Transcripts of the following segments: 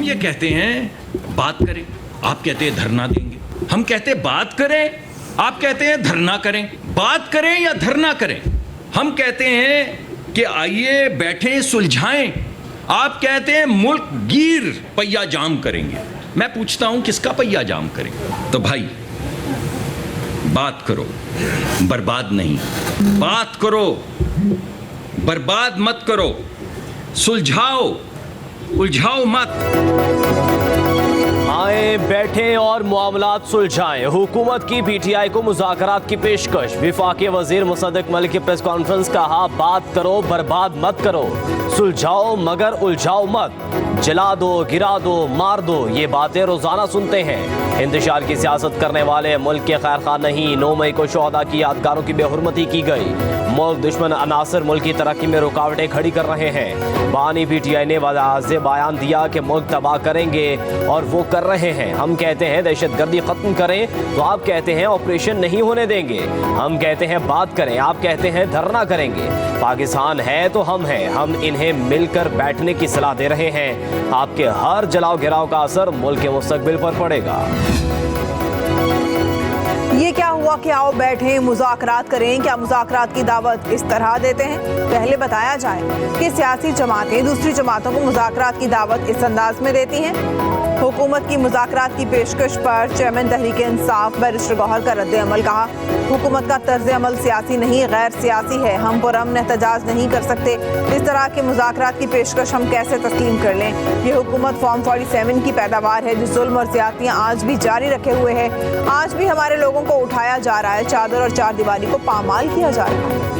ये कहते हैं बात करें, आप कहते हैं धरना देंगे। हम कहते हैं बात करें, आप कहते हैं धरना करें। बात करें या धरना करें? हम कहते हैं कि आइए बैठें सुलझाएं, आप कहते हैं मुल्क गिर पहिया जाम करेंगे। मैं पूछता हूं किसका पहिया जाम करेंगे? तो भाई बात करो, बर्बाद नहीं। बात करो, बर्बाद मत करो। सुलझाओ, उलझाओ मत। आए बैठे और मामलात सुलझाएं। हुकूमत की पीटीआई को मुज़ाकरात की पेशकश। वफाकी वजीर मुसद्दिक मलिक की प्रेस कॉन्फ्रेंस, कहा बात करो, बर्बाद मत करो, सुलझाओ मगर उलझाओ मत। जला दो, गिरा दो, मार दो, ये बातें रोजाना सुनते हैं। इंतशार की सियासत करने वाले मुल्क के खैर खा नहीं। 9 मई को शोहदा की यादगारों की बेहुरमती की गई। मुल्क दुश्मन अनासर मुल्क की तरक्की में रुकावटें खड़ी कर रहे हैं। बानी पीटीआई ने वाज़ेह बयान दिया कि मुल्क तबाह करेंगे और वो कर रहे हैं। हम कहते हैं दहशतगर्दी खत्म करें, तो आप कहते हैं ऑपरेशन नहीं होने देंगे। हम कहते हैं बात करें, आप कहते हैं धरना करेंगे। पाकिस्तान है तो हम हैं, हम इन्हें मिलकर बैठने की सलाह दे रहे हैं। आपके हर जलाओ गिराव का असर मुल्क के मुस्तकबिल पर पड़ेगा। ये क्या हुआ कि आओ बैठें मुज़ाकरात करें? क्या मुज़ाकरात की दावत इस तरह देते हैं? पहले बताया जाए कि सियासी जमातें दूसरी जमातों को मुज़ाकरात की दावत इस अंदाज में देती हैं। हुकूमत की मुज़ाकरात की पेशकश पर चेयरमैन तहरीक इंसाफ बैरिस्टर गौहर का रद्द अमल। कहा हुकूमत का तर्ज अमल सियासी नहीं गैर सियासी है। हम पुरअमन एहतजाज नहीं कर सकते। इस तरह के मुज़ाकरात की पेशकश हम कैसे तस्लीम कर लें? ये हुकूमत फॉर्म 47 की पैदावार है जो जुल्म और ज़्यादतियाँ आज भी जारी रखे हुए है। आज भी हमारे लोगों को उठाया जा रहा है, चादर और चार दीवारी को पामाल किया जा रहा है।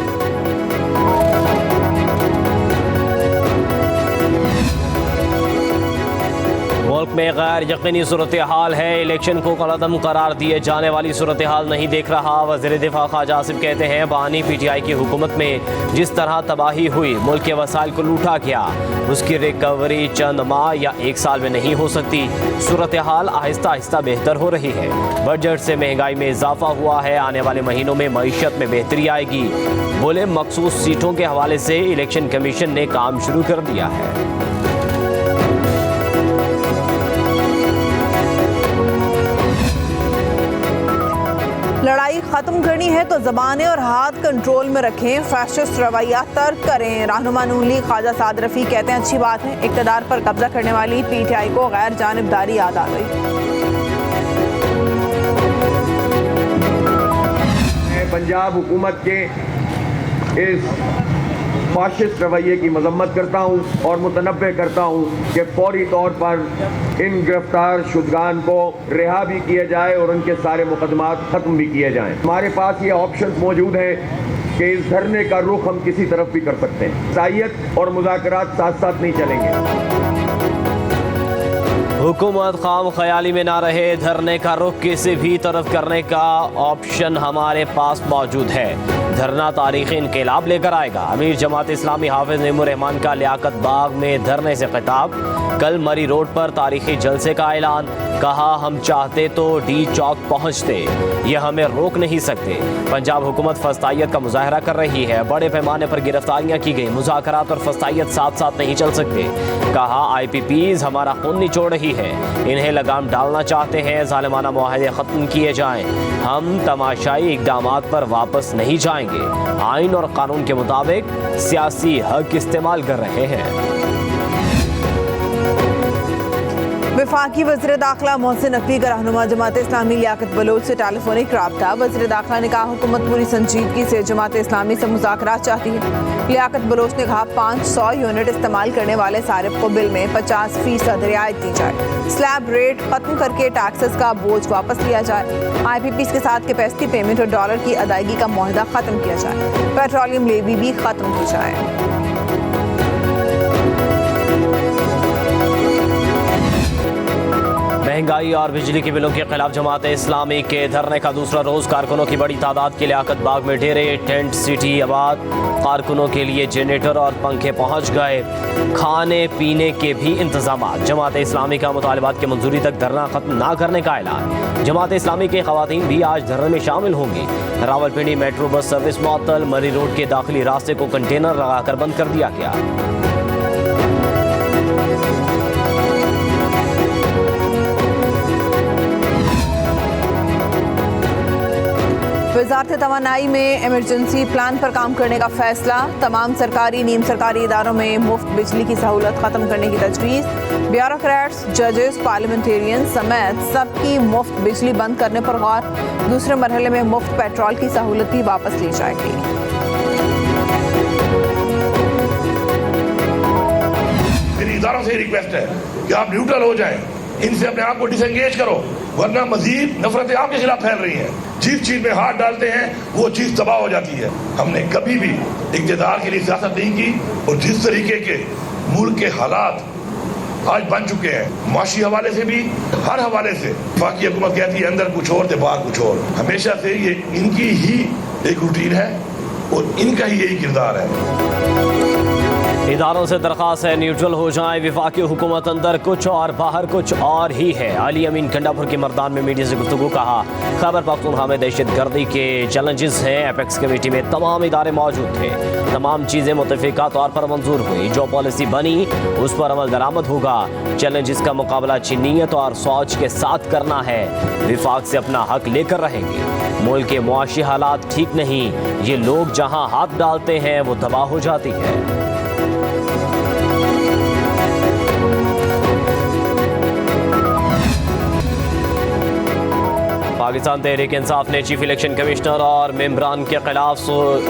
मुल्क में गैर यकीनी सूरत हाल है। इलेक्शन को कलअदम करार दिए जाने वाली सूरत हाल नहीं देख रहा। वज़ीर दिफा ख्वाजा आसिफ कहते हैं बानी पीटीआई की हुकूमत में जिस तरह तबाही हुई, मुल्क के वसाइल को लूटा गया, उसकी रिकवरी चंद माह या 1 साल में नहीं हो सकती। सूरत हाल आहिस्ता आहिस्ता बेहतर हो रही है। बजट से महंगाई में इजाफा हुआ है। आने वाले महीनों में मईशत में बेहतरी आएगी। बोले मखसूस सीटों के हवाले से इलेक्शन कमीशन ने काम शुरू कर दिया है। लड़ाई खत्म करनी है तो ज़बानें और हाथ कंट्रोल में रखें, फैशिस्ट रवैया तर्क करें। रहनुमा नून लीग ख्वाजा साद रफ़ी कहते हैं अच्छी बात है, इक़्तिदार पर कब्जा करने वाली पीटीआई को गैर जानिबदारी याद आ गई। पंजाब हुकूमत के इस फाशिस्ट रवैये की मजम्मत करता हूँ और मुतनब्बे करता हूँ कि फौरी तौर पर इन गिरफ्तार शुदगान को रिहा भी किया जाए और उनके सारे मुकदमात ख़त्म भी किए जाएँ। हमारे पास ये ऑप्शन मौजूद हैं कि इस धरने का रुख हम किसी तरफ भी कर सकते हैं। ईसाईयत और मुज़ाकरात साथ साथ नहीं चलेंगे। हुकूमत खाम ख्याली में ना रहे, धरने का रुख किसी भी तरफ करने का ऑप्शन हमारे पास मौजूद है। धरना तारीखी इनकलाब लेकर आएगा। अमीर जमात इस्लामी हाफिज नईमुर रहमान का लियाकत बाग में धरने से खिताब। कल मरी रोड पर तारीखी जलसे का ऐलान। कहा हम चाहते तो डी चौक पहुंचते, ये हमें रोक नहीं सकते। पंजाब हुकूमत फस्तायत का मुजाहरा कर रही है। बड़े पैमाने पर गिरफ्तारियां की गई। मुज़ाकरात और फस्तायत साथ साथ नहीं चल सकते। कहा IPPs हमारा खून निचोड़ रही है, इन्हें लगाम डालना चाहते हैं। ज़ालिमाना मुआहदे ख़त्म किए जाएं। हम तमाशाई इक़दामात पर वापस नहीं जाएंगे। आइन और कानून के मुताबिक सियासी हक इस्तेमाल कर रहे हैं। वफाकी वज़ीर दाखिला मोहसिन नकवी का रहनुमा जमात इस्लामी लियाकत बलोच से टेलीफोनिक रब्ता। वज़ीर दाखिला ने कहा हुकूमत पूरी संजीदगी से जमात इस्लामी से मुज़ाकरात चाहती है। लियाकत बलोच ने कहा 500 यूनिट इस्तेमाल करने वाले सारिफ को बिल में 50% रियायत दी जाए। स्लैब रेट खत्म करके टैक्सेस का बोझ वापस लिया जाए। IPPs के साथ कैपेसिटी पेमेंट और डॉलर की अदायगी का मुआहदा खत्म किया जाए। पेट्रोलियम लेवी भी खत्म की जाए। महंगाई और बिजली के बिलों के खिलाफ जमात इस्लामी के धरने का दूसरा रोज। कारकुनों की बड़ी तादाद के लियाकत बाग में डेरे, टेंट सिटी आबाद। कारकुनों के लिए जनरेटर और पंखे पहुंच गए। खाने पीने के भी इंतजाम। जमात इस्लामी का मुतालिबात की मंजूरी तक धरना खत्म ना करने का ऐलान। जमात इस्लामी के खवातीन भी आज धरने में शामिल होंगी। रावलपिंडी मेट्रो बस सर्विस मुअत्तल। मरी रोड के दाखिली रास्ते को कंटेनर लगाकर बंद कर दिया गया। वजारत तवानाई में इमरजेंसी प्लान पर काम करने का फैसला। तमाम सरकारी नीम सरकारी इदारों में मुफ्त बिजली की सहूलत खत्म करने की तजवीज़। ब्यूरोक्रेट्स, जजेस, पार्लियामेंटेरियन समेत सबकी मुफ्त बिजली बंद करने पर गौर। दूसरे मरहले में मुफ्त पेट्रोल की सहूलत भी वापस ली जाएगी। मेरी इदारों से रिक्वेस्ट है कि आप न्यूट्रल हो जाएं, इनसे अपने आप को डिसएंगेज करो, वरना मजीद नफरतें आपके खिलाफ फैल रही हैं। जिस चीज में हाथ डालते हैं वो चीज तबाह हो जाती है। हमने कभी भी इक़्तिदार के लिए सियासत नहीं की और जिस तरीके के मुल्क के हालात आज बन चुके हैं, माशी हवाले से भी, हर हवाले से, वफाकी हुकूमत कहती है अंदर कुछ और थे बाहर कुछ और। हमेशा से ये इनकी ही एक रूटीन है और इनका ही यही किरदार है। इदारों से दरख्वास्त है न्यूट्रल हो जाएं। वफाकी हुकूमत अंदर कुछ और बाहर कुछ और ही है। अली अमीन कंडापुर के मर्दान में मीडिया से गुफ्तगू कहा, खैबर पख्तूनख्वा में दहशत गर्दी के चैलेंजेस हैं। एपेक्स कमेटी में तमाम इदारे मौजूद थे। तमाम चीज़ें मुतफ़िका तौर पर मंजूर हुई। जो पॉलिसी बनी उस पर अमल दरामद होगा। चैलेंजेस का मुकाबला अच्छी नीयत और सोच के साथ करना है। विफाक से अपना हक लेकर रहेंगे। मुल्क के मुआशी हालात ठीक नहीं, ये लोग जहाँ हाथ डालते हैं वो तबाह हो जाती है। पाकिस्तान तहरीक इंसाफ ने चीफ इलेक्शन कमिश्नर और मेंबरान के खिलाफ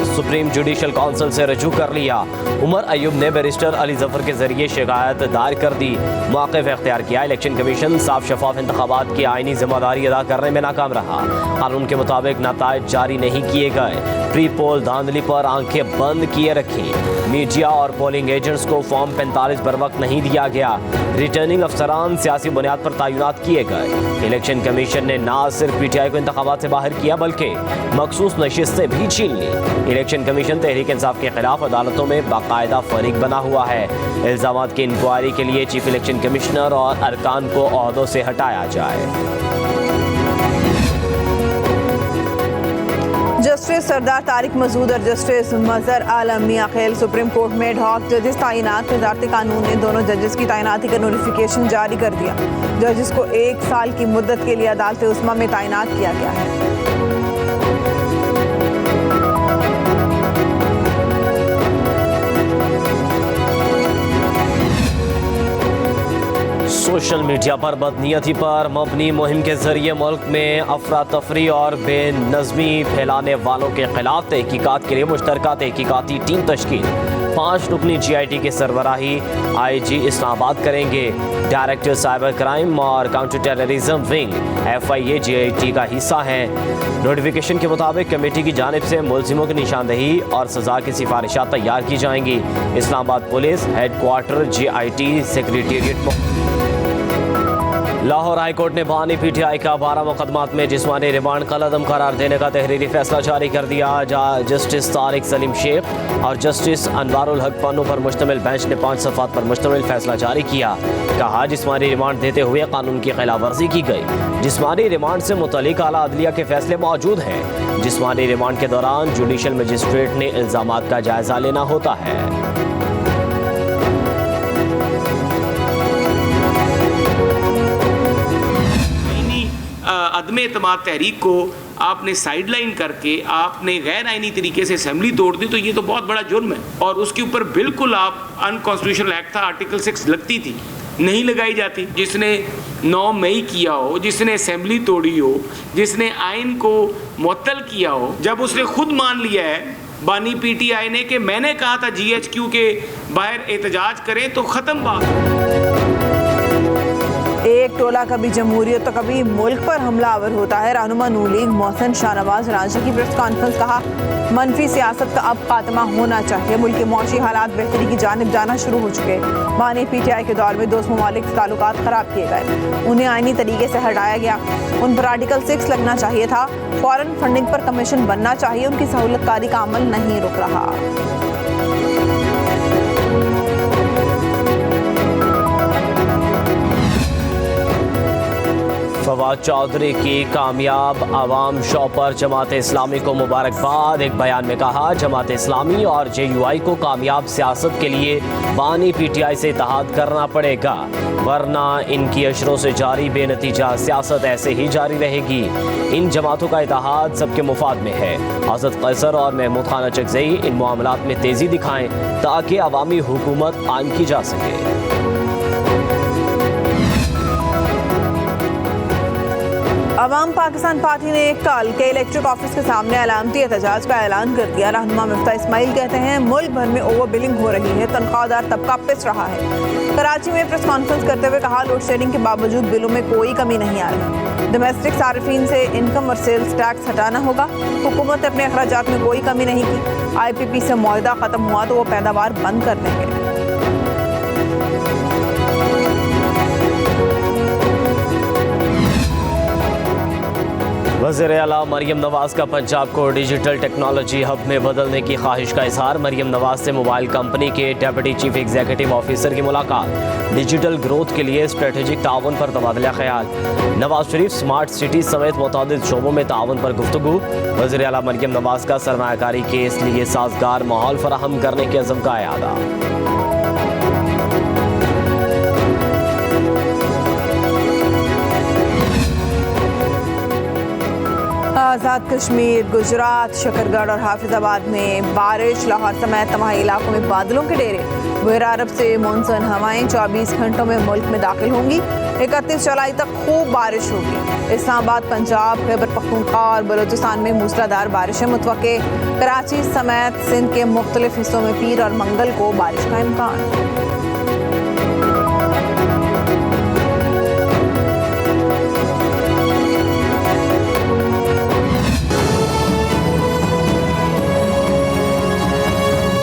सुप्रीम जुडिशल काउंसिल से रजू कर लिया। उमर अयूब ने बैरिस्टर अली जफर के जरिए शिकायत दायर कर दी। मौक़िफ़ इख्तियार किया। इलेक्शन कमीशन साफ शफाफ इंतखाबात की आइनी जिम्मेदारी अदा करने में नाकाम रहा। कानून के मुताबिक नताइज जारी नहीं किए गए। प्री पोल धांधली पर आंखें बंद किए रखी। मीडिया और पोलिंग एजेंट्स को फॉर्म 45 बर वक्त नहीं दिया गया। रिटर्निंग अफसरान सियासी बुनियाद पर तैनात किए गए। इलेक्शन कमीशन ने न सिर्फ PTI को इंतखाबात से बाहर किया बल्कि मखसूस नशिस्तें भी छीन ली। इलेक्शन कमीशन तहरीक इंसाफ के खिलाफ अदालतों में बाकायदा फरीक बना हुआ है। इल्जामात की इंक्वायरी के लिए चीफ इलेक्शन कमिश्नर और अरकान को ओहदों से हटाया जाए। जस्टिस सरदार तारिक मसूद और जस्टिस मजहर आलम मियां खेल सुप्रीम कोर्ट में एडहॉक जजेस तैनात। वजारत कानून ने दोनों जजेस की तैनाती का नोटिफिकेशन जारी कर दिया। जजेस को 1 साल की मुद्दत के लिए अदालत उस्मा में तैनात किया गया है। सोशल मीडिया पर बदनीयती पर मबनी मुहिम के जरिए मुल्क में अफरा तफरी और बेनज़मी फैलाने वालों के खिलाफ तहकीकात के लिए मुश्तरका तहकीकाती टीम तश्कील। 5 रुकनी GIT की सरबराही IG इस्लामाबाद करेंगे। डायरेक्टर साइबर क्राइम और counter terrorism wing FIA GIT का हिस्सा हैं। नोटिफिकेशन के मुताबिक कमेटी की जानिब से मुलजिमों की निशानदही और सजा की सिफारिशात तैयार की जाएंगी। Islamabad police headquarter GIT secretariat. Lahore high court ने बानी PTI का 12 मुकदमात में जिस्मानी रिमांड कलअदम करार देने का तहरीरी फैसला जारी कर दिया। जस्टिस तारिक सलीम शेख और जस्टिस अनवारुल हक पन्नू पर मुश्तमिल बेंच ने 5 सफ़ात पर मुश्तमिल फैसला जारी किया। कहा, जिस्मानी रिमांड देते हुए कानून की खिलाफ वर्जी की गई। जिस्मानी रिमांड से मुतल्लिक आला अदलिया के फैसले मौजूद हैं। जिस्मानी रिमांड के दौरान जुडिशल मजिस्ट्रेट ने इल्जामात का जायजा लेना होता है। अदम एतमाद तहरीक को आपने साइडलाइन करके आपने गैर आइनी तरीके से असेंबली तोड़ दी, तो ये तो बहुत बड़ा जुर्म है। और उसके ऊपर बिल्कुल आप अनकॉन्स्टिट्यूशनल एक्ट था, आर्टिकल 6 लगती थी, नहीं लगाई जाती। जिसने 9 मई किया हो, जिसने असेंबली तोड़ी हो, जिसने आइन को मुअत्तल किया हो, जब उसने खुद मान लिया है बानी PTI ने कि मैंने कहा था GHQ के बाहर एहतजाज करें, तो ख़त्म बात। एक टोला कभी जमहूरियत तो कभी मुल्क पर हमलावर होता है। रहनुमा नून लीग मोहसिन शाहनवाज रांची की प्रेस कॉन्फ्रेंस। कहा, मनफी सियासत का अब खात्मा होना चाहिए। मुल्क के मौशी हालात बेहतरी की जानिब जाना शुरू हो चुके। बानी PTI के दौर में दोस्त ममालिक से ताल्लुकात ख़राब किए गए, उन्हें आइनी तरीके से हटाया गया। उन पर आर्टिकल 6 लगना चाहिए था। फॉरेन फंडिंग पर कमीशन बनना चाहिए। उनकी सहूलतकारी का अमल नहीं रुक रहा। फवाद चौधरी की कामयाब आवाम शो पर जमात इस्लामी को मुबारकबाद। एक बयान में कहा, जमात इस्लामी और JUI को कामयाब सियासत के लिए बानी PTI से इत्तेहाद करना पड़ेगा, वरना इनकी अशरों से जारी बेनतीजा सियासत ऐसे ही जारी रहेगी। इन जमातों का इत्तेहाद सबके मुफाद में है। आज़ाद कैसर और महमूद खान अचकज़ई इन मामलात में तेज़ी दिखाएं ताकि अवामी हुकूमत कायम की जा सके। अवाम पाकिस्तान पार्टी ने कल के इलेक्ट्रिक ऑफिस के सामने अलामती एहतजाज का ऐलान कर दिया। रहनुमा मिफ्ता इस्माइल कहते हैं, मुल्क भर में ओवर बिलिंग हो रही है, तनख्वाहदार तबका पिस रहा है। कराची में प्रेस कॉन्फ्रेंस करते हुए कहा, लोड शेडिंग के बावजूद बिलों में कोई कमी नहीं आ रही। डोमेस्टिक सार्फिन से इनकम और सेल्स टैक्स हटाना होगा। हुकूमत ने अपने अखराजात में कोई कमी नहीं की। IPP से मुआहदा खत्म हुआ तो वो पैदावार बंद कर देंगे। वज़ीर आला मरियम नवाज का पंजाब को डिजिटल टेक्नोलॉजी हब में बदलने की ख्वाहिश का इजहार। मरियम नवाज से मोबाइल कंपनी के डेप्यूटी चीफ एग्जीक्यूटिव ऑफिसर की मुलाकात। डिजिटल ग्रोथ के लिए स्ट्रेटेजिक ताउन पर तबादला ख्याल। नवाज शरीफ स्मार्ट सिटी समेत मुतअद्दिद शोबों में ताउन पर गुफ्तगू। वज़ीर आला मरियम नवाज का सरमायाकारी के लिए साजगार माहौल फराहम करने के अज़म का इरादा। आज़ाद कश्मीर, गुजरात, शकरगढ़ और हाफिजाबाद में बारिश। लाहौर समेत तमाम इलाकों में बादलों के डेरे। बहरा अरब से मानसून हवाएं 24 घंटों में मुल्क में दाखिल होंगी। 31 जुलाई तक खूब बारिश होगी। इस्लामाबाद, पंजाब, खैबर पख्तूनख्वा और बलूचिस्तान में मूसलाधार बारिशें मुतवक्के। कराची समेत सिंध के मुख्तलिफ हिस्सों में पीर और मंगल को बारिश का इम्कान।